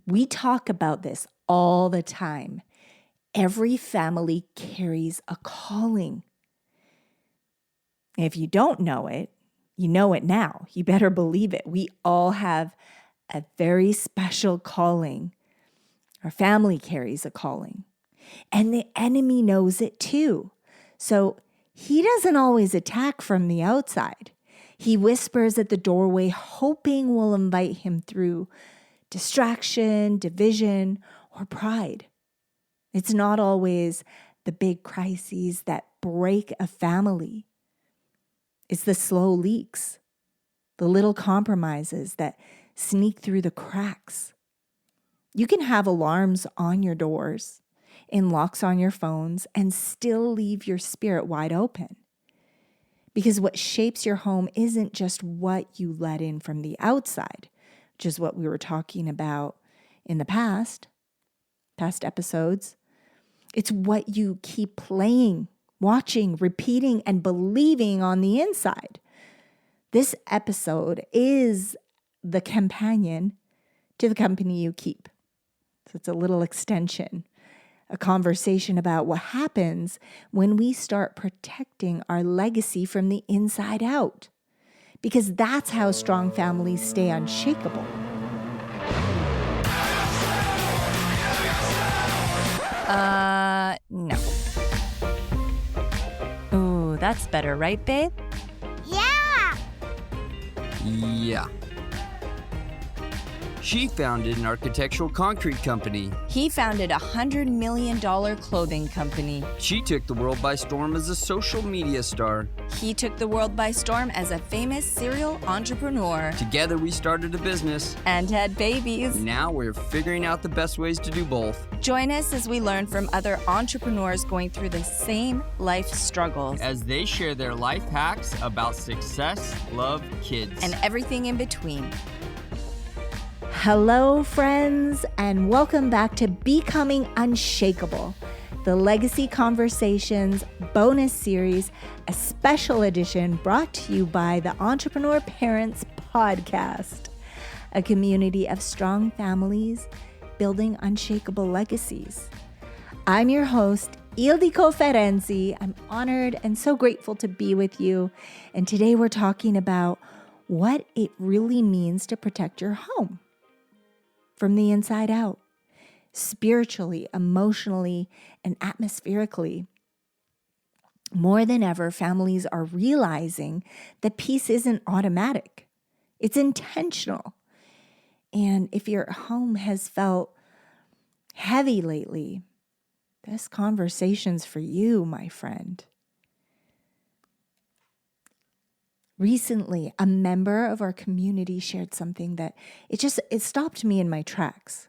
We talk about this all the time. Every family carries a calling. If you don't know it, you know it now. You better believe it. We all have a very special calling. Our family carries a calling. And the enemy knows it too. So he doesn't always attack from the outside. He whispers at the doorway, hoping we'll invite him through distraction, division, or pride. It's not always the big crises that break a family. It's the slow leaks, the little compromises that sneak through the cracks. You can have alarms on your doors and locks on your phones and still leave your spirit wide open. Because what shapes your home isn't just what you let in from the outside, which is what we were talking about in the past episodes. It's what you keep playing, watching, repeating, and believing on the inside. This episode is the companion to the company you keep. So it's a little extension, a conversation about what happens when we start protecting our legacy from the inside out. Because that's how strong families stay unshakable. No. Ooh, that's better, right, babe? Yeah! Yeah. She founded an architectural concrete company. He founded a $100 million clothing company. She took the world by storm as a social media star. He took the world by storm as a famous serial entrepreneur. Together we started a business. And had babies. Now we're figuring out the best ways to do both. Join us as we learn from other entrepreneurs going through the same life struggles. As they share their life hacks about success, love, kids, and everything in between. Hello, friends, and welcome back to Becoming Unshakable, the Legacy Conversations bonus series, a special edition brought to you by the Entrepreneur Parents Podcast, a community of strong families building unshakable legacies. I'm your host, Ildiko Ferenczi. I'm honored and so grateful to be with you. And today we're talking about what it really means to protect your home from the inside out, spiritually, emotionally, and atmospherically. More than ever, families are realizing that peace isn't automatic. It's intentional. And if your home has felt heavy lately, this conversation's for you, my friend. Recently, a member of our community shared something that it stopped me in my tracks.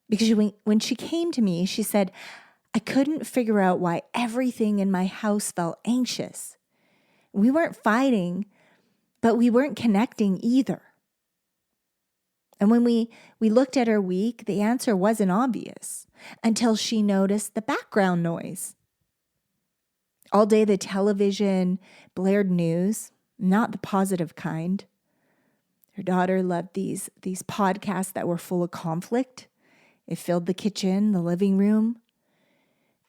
Because when she came to me, she said, I couldn't figure out why everything in my house felt anxious. We weren't fighting, but we weren't connecting either. And when we looked at her week, the answer wasn't obvious until she noticed the background noise. All day the television blared news, not the positive kind. Her daughter loved these podcasts that were full of conflict. It filled the kitchen, the living room.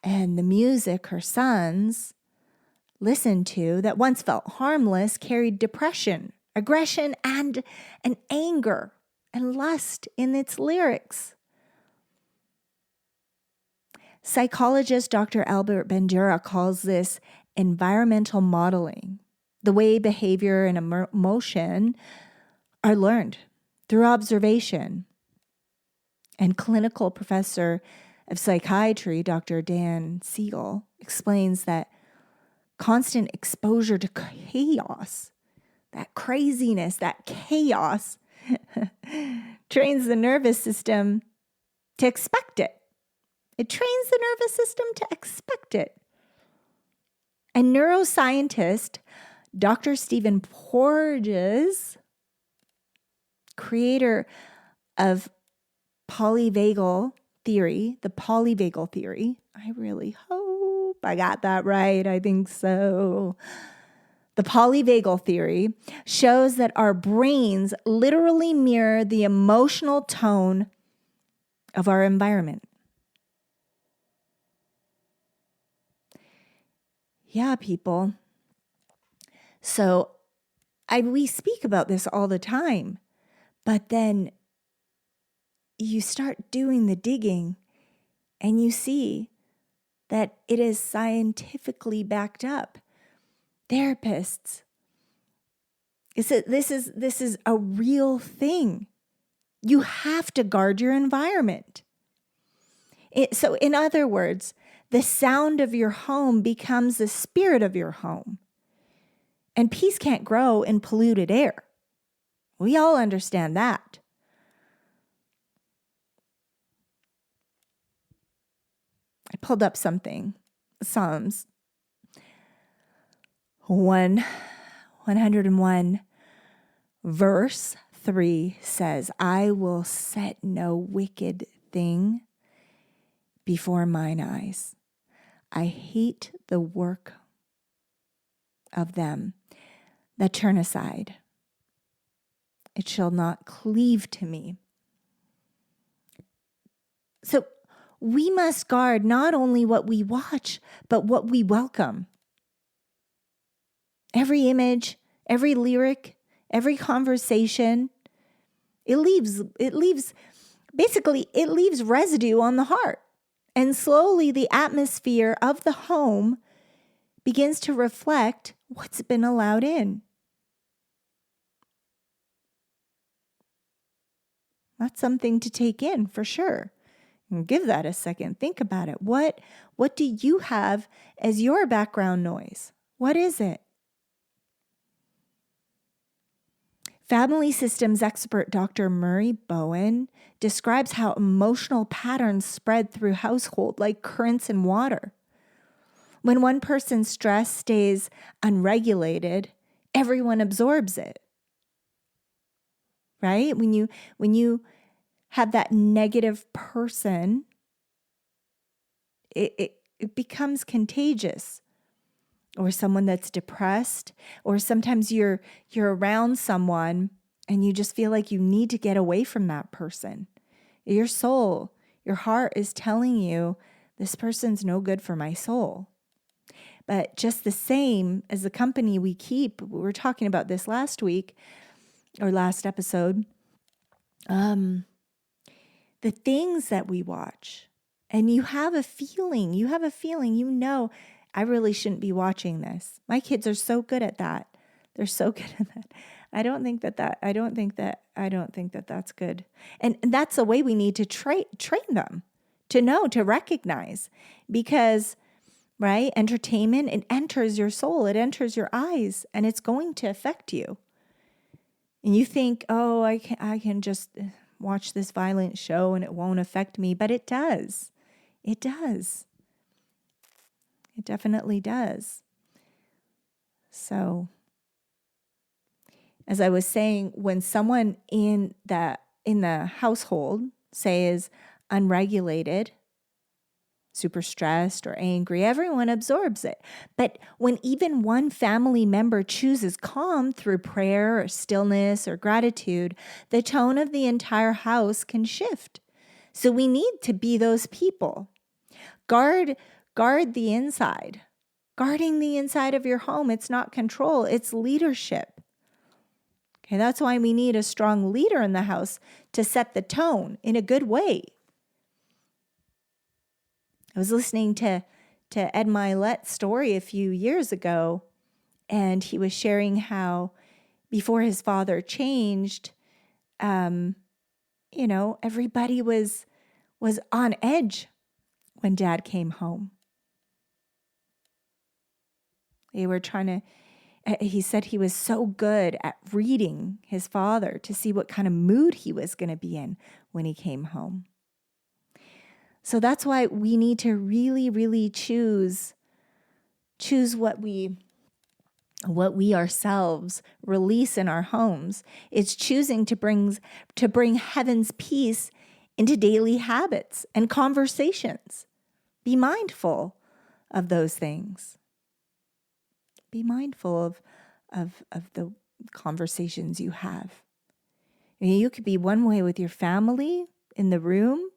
And the music her sons listened to that once felt harmless carried depression, aggression, and anger and lust in its lyrics. Psychologist Dr. Albert Bandura calls this environmental modeling, the way behavior and emotion are learned through observation. And clinical professor of psychiatry, Dr. Dan Siegel, explains that constant exposure to chaos, that craziness, that chaos, trains the nervous system to expect it. It trains the nervous system to expect it. And neuroscientist Dr. Stephen Porges, creator of polyvagal theory, the polyvagal theory, I really hope I got that right. I think so. The polyvagal theory shows that our brains literally mirror the emotional tone of our environment. Yeah, people. So we speak about this all the time, but then you start doing the digging and you see that it is scientifically backed up. Therapists, this is a real thing. You have to guard your environment. So in other words, the sound of your home becomes the spirit of your home. And peace can't grow in polluted air. We all understand that. I pulled up something. Psalms 101 verse 3 says, I will set no wicked thing before mine eyes. I hate the work of them that turn aside. It shall not cleave to me. So we must guard not only what we watch, but what we welcome. Every image, every lyric, every conversation, it leaves residue on the heart. And slowly the atmosphere of the home begins to reflect what's been allowed in. That's something to take in for sure. And give that a second. Think about it. What do you have as your background noise? What is it? Family systems expert Dr. Murray Bowen describes how emotional patterns spread through household like currents in water. When one person's stress stays unregulated, everyone absorbs it. Right? When you have that negative person, it becomes contagious. Or someone that's depressed, or sometimes you're around someone and you just feel like you need to get away from that person. Your soul, your heart is telling you, this person's no good for my soul. But just the same as the company we keep, we were talking about this last week or last episode, the things that we watch, and you have a feeling, you know, I really shouldn't be watching this. My kids are so good at that. They're so good at that. I don't think that that's good. And that's the way we need to train them to know, to recognize, because, right, entertainment, it enters your soul, it enters your eyes, and it's going to affect you. And you think, oh, I can just watch this violent show and it won't affect me, but it does. It does. It definitely does. So, as I was saying, when someone in the household, say, is unregulated, super stressed or angry, everyone absorbs it. But when even one family member chooses calm through prayer or stillness or gratitude, the tone of the entire house can shift. So we need to be those people. Guard the inside. Guarding the inside of your home, it's not control, it's leadership. Okay, that's why we need a strong leader in the house to set the tone in a good way. I was listening to Ed Milet's story a few years ago, and he was sharing how before his father changed, everybody was on edge when Dad came home. They were he said he was so good at reading his father to see what kind of mood he was going to be in when he came home. So that's why we need to really, really choose what we ourselves release in our homes. It's choosing to bring heaven's peace into daily habits and conversations. Be mindful of those things. Be mindful of the conversations you have. I mean, you could be one way with your family in the room,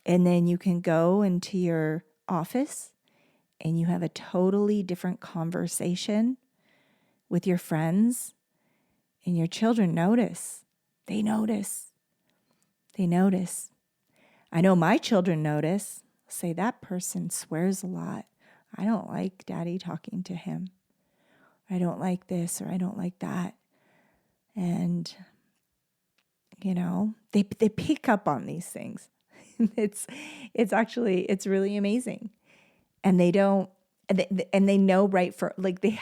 and then you can go into your office and you have a totally different conversation with your friends, and your children notice. They notice. They notice. I know my children notice. Say, that person swears a lot. I don't like Daddy talking to him. I don't like this, or I don't like that. And, they pick up on these things. It's really amazing. And they don't, and they know right from, like, they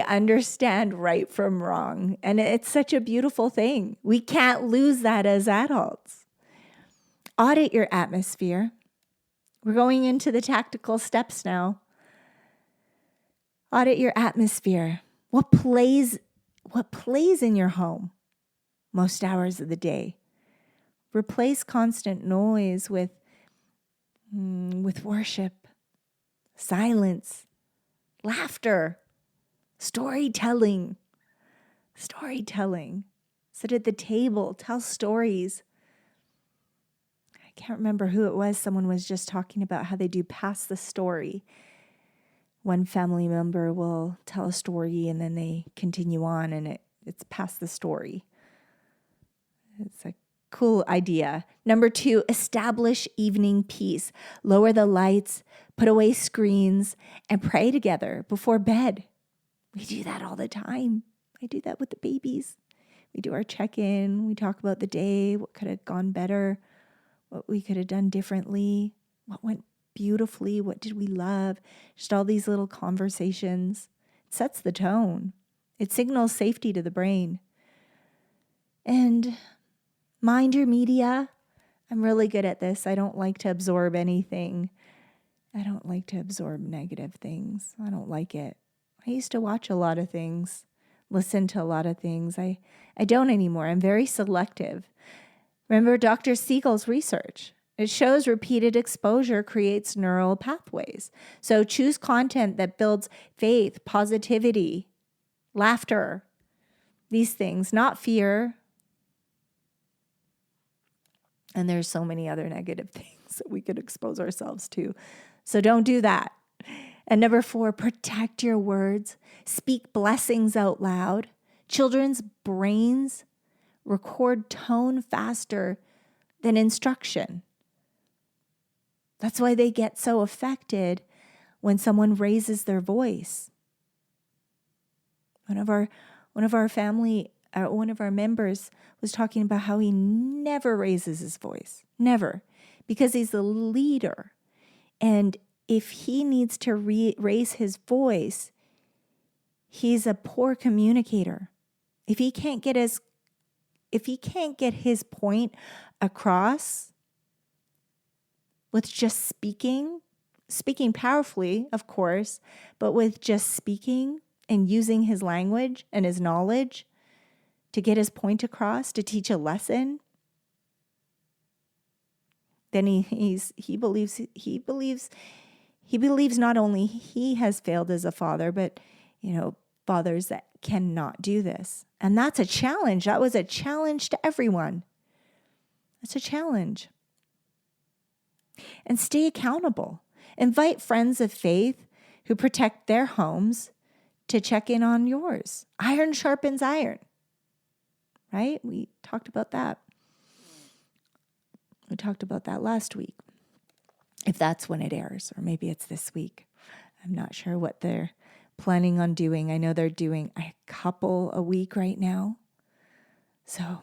understand right from wrong. And it's such a beautiful thing. We can't lose that as adults. Audit your atmosphere. We're going into the tactical steps now. Audit your atmosphere. What plays in your home most hours of the day? Replace constant noise with worship, silence, laughter, storytelling. Sit at the table, tell stories. I can't remember who it was. Someone was just talking about how they do pass the story. One family member will tell a story and then they continue on, and it's past the story. It's a cool idea. Number 2, establish evening peace. Lower the lights, put away screens, and pray together before bed. We do that all the time. I do that with the babies. We do our check-in. We talk about the day, what could have gone better, what we could have done differently, what went beautifully, what did we love, just all these little conversations. It sets the tone. It signals safety to the brain. And mind your media. I'm really good at this. I don't like to absorb anything. I don't like to absorb negative things. I don't like it. I used to watch a lot of things, listen to a lot of things. I don't anymore. I'm very selective. Remember Dr. Siegel's research. It shows repeated exposure creates neural pathways. So choose content that builds faith, positivity, laughter, these things, not fear. And there's so many other negative things that we could expose ourselves to. So don't do that. And number 4, protect your words. Speak blessings out loud. Children's brains record tone faster than instruction. That's why they get so affected when someone raises their voice. One of our members was talking about how he never raises his voice. Never. Because he's the leader. And if he needs to raise his voice, he's a poor communicator. If he can't get his point across with just speaking powerfully, of course, but with just speaking and using his language and his knowledge to get his point across, to teach a lesson, then he believes not only he has failed as a father, but fathers that cannot do this. And that's a challenge. That was a challenge to everyone. That's a challenge. And stay accountable. Invite friends of faith who protect their homes to check in on yours. Iron sharpens iron, right? We talked about that. We talked about that last week, if that's when it airs, or maybe it's this week. I'm not sure what they're planning on doing. I know they're doing a couple a week right now. So,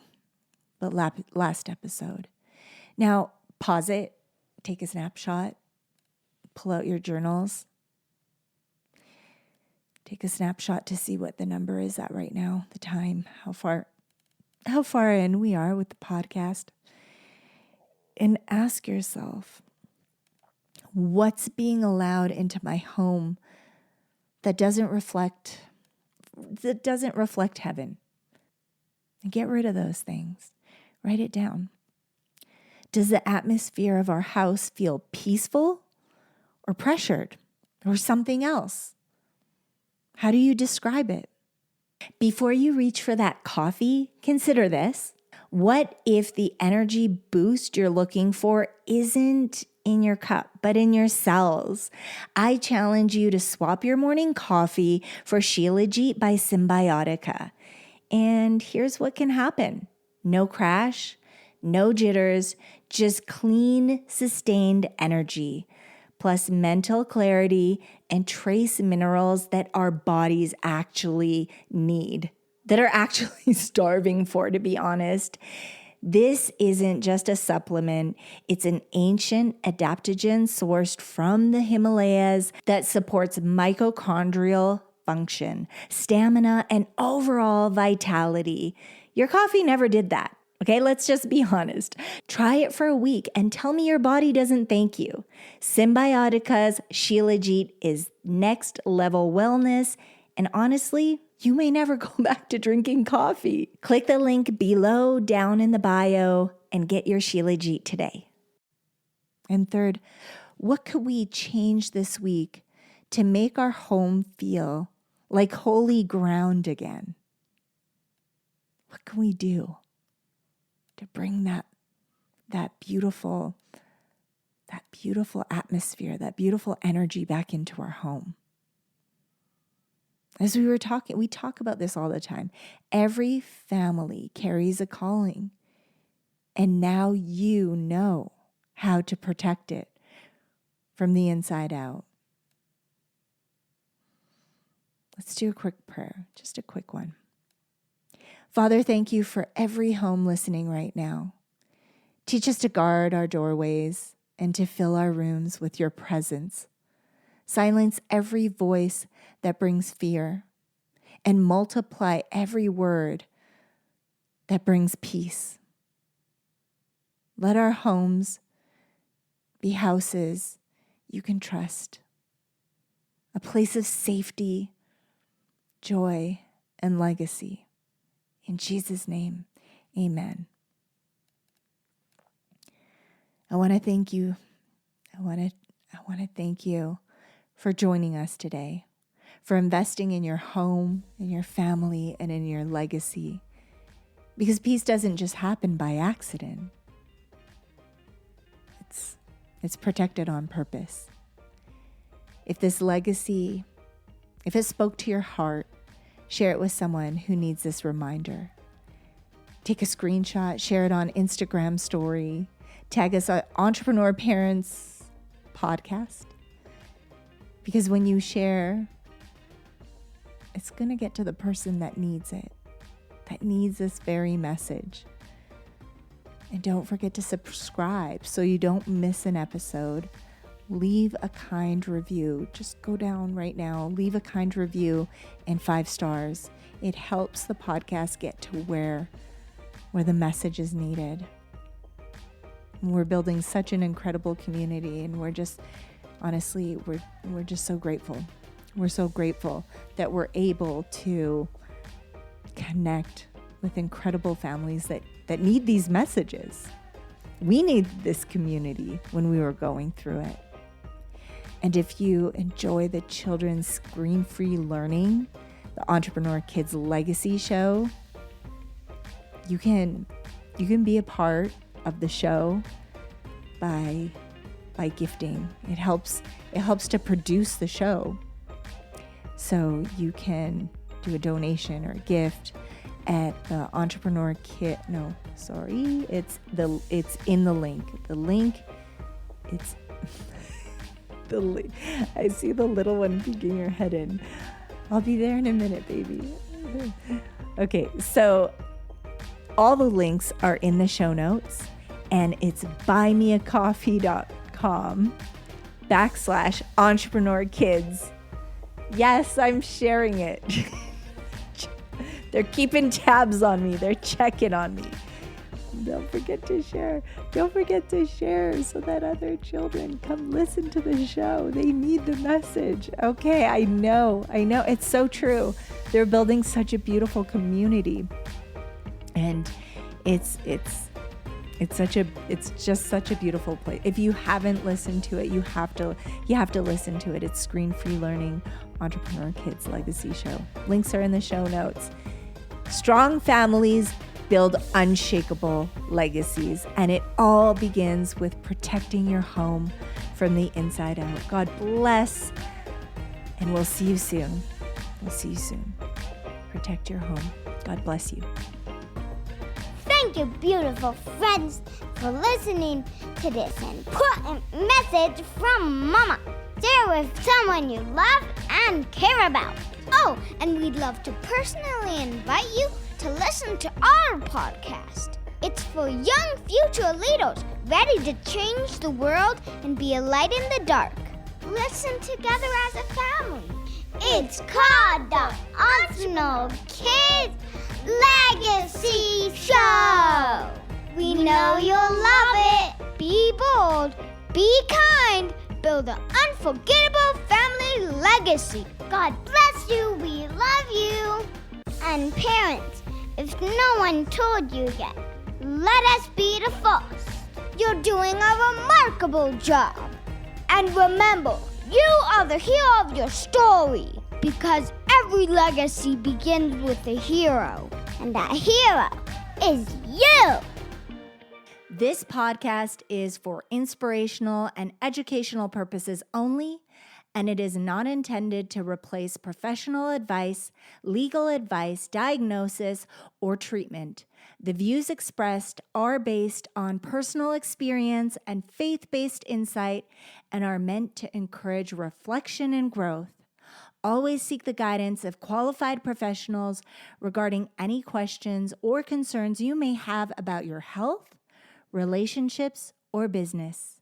but last episode. Now, pause it. Take a snapshot, pull out your journals, take a snapshot to see what the number is at right now, the time, how far in we are with the podcast, and ask yourself, what's being allowed into my home that doesn't reflect heaven? And get rid of those things. Write it down. Does the atmosphere of our house feel peaceful or pressured or something else? How do you describe it? Before you reach for that coffee, consider this. What if the energy boost you're looking for isn't in your cup, but in your cells? I challenge you to swap your morning coffee for Shilajit by Symbiotica. And here's what can happen. No crash, no jitters, just clean, sustained energy, plus mental clarity and trace minerals that our bodies actually need, that are actually starving for, to be honest. This isn't just a supplement. It's an ancient adaptogen sourced from the Himalayas that supports mitochondrial function, stamina, and overall vitality. Your coffee never did that. Okay, let's just be honest. Try it for a week and tell me your body doesn't thank you. Symbiotica's Shilajit is next level wellness, and honestly, you may never go back to drinking coffee. Click the link below down in the bio and get your Shilajit today. And third, what could we change this week to make our home feel like holy ground again? What can we do to bring that beautiful atmosphere, that beautiful energy back into our home? As we talk about this all the time. Every family carries a calling, and now you know how to protect it from the inside out. Let's do a quick prayer, just a quick one. Father, thank you for every home listening right now. Teach us to guard our doorways and to fill our rooms with your presence. Silence every voice that brings fear and multiply every word that brings peace. Let our homes be houses you can trust, a place of safety, joy, and legacy. In Jesus' name, amen. I want to thank you. I want to thank you for joining us today, for investing in your home, in your family, and in your legacy. Because peace doesn't just happen by accident. It's protected on purpose. If this legacy, if it spoke to your heart, share it with someone who needs this reminder. Take a screenshot, share it on Instagram story, tag us at Entrepreneur Parents Podcast. Because when you share, it's going to get to the person that needs it, that needs this very message. And don't forget to subscribe so you don't miss an episode. Leave a kind review. Just go down right now, leave a kind review and 5 stars. It helps the podcast get to where the message is needed. And we're building such an incredible community, and we're just, honestly, we're just so grateful. We're so grateful that we're able to connect with incredible families that need these messages. We need this community when we were going through it. And if you enjoy the children's screen-free learning, the Entrepreneur Kids Legacy Show, you can be a part of the show by gifting. It helps to produce the show. So you can do a donation or a gift at the Entrepreneur Kit. No, sorry, it's in the link. The link, it's the link. I see the little one peeking her head in. I'll be there in a minute, baby. Okay, so all the links are in the show notes, and it's buymeacoffee.com/Entrepreneur Kids. Yes, I'm sharing it. They're keeping tabs on me. They're checking on me. Don't forget to share. Don't forget to share so that other children come listen to the show. They need the message. Okay, I know. It's so true. They're building such a beautiful community. And it's It's just such a beautiful place. If you haven't listened to it, you have to listen to it. It's Screen-Free Learning Entrepreneur Kids Legacy Show. Links are in the show notes. Strong families build unshakable legacies, and it all begins with protecting your home from the inside out. God bless, and we'll see you soon. Protect your home. God bless you. Thank you, beautiful friends, for listening to this important message from Mama. Share with someone you love and care about. Oh, and we'd love to personally invite you to listen to our podcast. It's for young future leaders ready to change the world and be a light in the dark. Listen together as a family. It's called the Arsenal Kids Legacy Show. We know you'll love it. Be bold, be kind, build an unforgettable family legacy. God bless you. We love you. And parents, if no one told you yet, let us be the first. You're doing a remarkable job. And remember, you are the hero of your story, because every legacy begins with a hero, and that hero is you. This podcast is for inspirational and educational purposes only, and it is not intended to replace professional advice, legal advice, diagnosis, or treatment. The views expressed are based on personal experience and faith-based insight and are meant to encourage reflection and growth. Always seek the guidance of qualified professionals regarding any questions or concerns you may have about your health, relationships, or business.